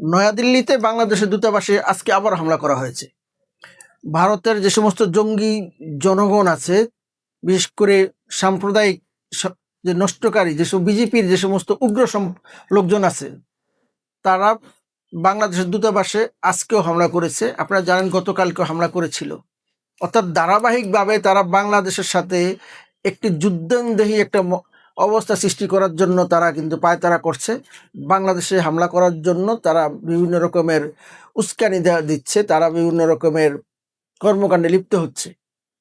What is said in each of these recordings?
নয়াদিল্লিতে বাংলাদেশের দূতাবাসে আজকে আবার হামলা করা হয়েছে। ভারতের যে সমস্ত জঙ্গি জনগণ আছে, বিশেষ করে সাম্প্রদায়িক যে নষ্টকারী যেসব বিজেপির যে সমস্ত উগ্র লোকজন আছে, তারা বাংলাদেশের দূতাবাসে আজকেও হামলা করেছে। আপনারা জানেন গতকালকেও হামলা করেছিল। অর্থাৎ ধারাবাহিকভাবে তারা বাংলাদেশের সাথে একটি যুদ্ধন্দেহী একটা অবস্থা সৃষ্টি করার জন্য তারা কিন্তু পায়তারা করছে। বাংলাদেশে হামলা করার জন্য তারা বিভিন্ন রকমের উস্কানি দিচ্ছে, তারা বিভিন্ন রকমের কর্মকাণ্ডে লিপ্ত হচ্ছে।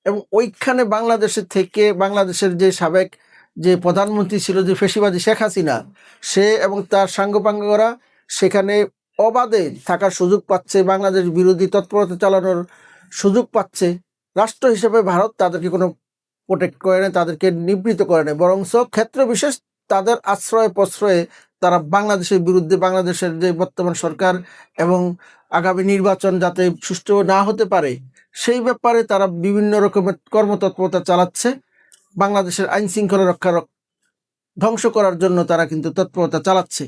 এবং ওইখানে বাংলাদেশের থেকে বাংলাদেশের যে সাবেক যে প্রধানমন্ত্রী ছিল, যে ফেসিবাদী শেখ হাসিনা, সে এবং তার সাঙ্গপাঙ্গরা সেখানে অবাধে থাকার সুযোগ পাচ্ছে, বাংলাদেশ বিরোধী তৎপরতা চালানোর সুযোগ পাচ্ছে। রাষ্ট্র হিসেবে ভারত তাদেরকে কোনো প্রোটেক্ট করে না, তাদেরকে নিবৃত্ত করে না, বরঞ্চ ক্ষেত্র বিশেষ তাদের আশ্রয় প্রশ্রয়ে তারা বাংলাদেশের বিরুদ্ধে, বাংলাদেশের যে বর্তমান সরকার এবং আগামী নির্বাচন যাতে সুষ্ঠু না হতে পারে সেই ব্যাপারে তারা বিভিন্ন রকমের কর্মতৎপরতা চালাচ্ছে। বাংলাদেশের আইন শৃঙ্খলা রক্ষা ধ্বংস করার জন্য তারা কিন্তু তৎপরতা চালাচ্ছে।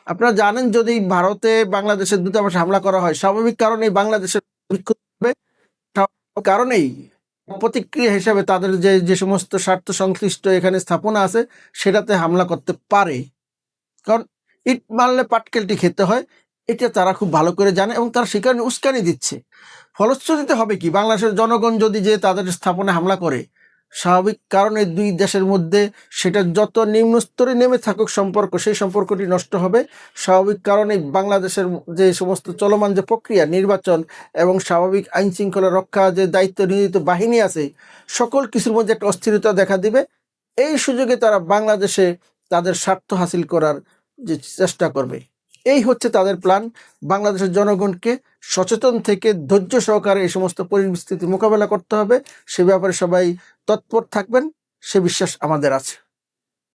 আপনারা জানেন, যদি ভারতে বাংলাদেশের দূতাবাসে হামলা করা হয়, স্বাভাবিক কারণেই বাংলাদেশের কারণেই প্রতিক্রিয়া হিসাবে তাদের যে সমস্ত স্বার্থ সংশ্লিষ্ট এখানে স্থাপনা আছে সেটাতে হামলা করতে পারে। কারণ ইট মারলে পাটকেলটি খেতে হয়, এটা তারা খুব ভালো করে জানে এবং তারা সেখানে উস্কানি দিচ্ছে। ফলশ্রুতিতে হবে কি, বাংলাদেশের জনগণ যদি যে তাদের স্থাপনায় হামলা করে, স্বাভাবিক কারণে দুই দেশের মধ্যে সেটা যত নিম্ন স্তরে নেমে থাকুক সম্পর্ক, সেই সম্পর্কটি নষ্ট হবে। স্বাভাবিক কারণে বাংলাদেশের যে সমস্ত চলমান যে প্রক্রিয়া, নির্বাচন এবং স্বাভাবিক আইন শৃঙ্খলা রক্ষা যে দায়িত্ব নিয়োজিত বাহিনী আছে, সকল কিছুর মধ্যে একটা অস্থিরতা দেখা দিবে। এই সুযোগে তারা বাংলাদেশে তাদের স্বার্থ হাসিল করার যে চেষ্টা করবে, এই হচ্ছে তাদের প্ল্যান। বাংলাদেশের জনগণকে সচেতন থেকে ধৈর্য সহকারে এই সমস্ত পরিস্থিতি মোকাবেলা করতে হবে। সে ব্যাপারে সবাই তৎপর থাকবেন, সে বিশ্বাস আমাদের আছে।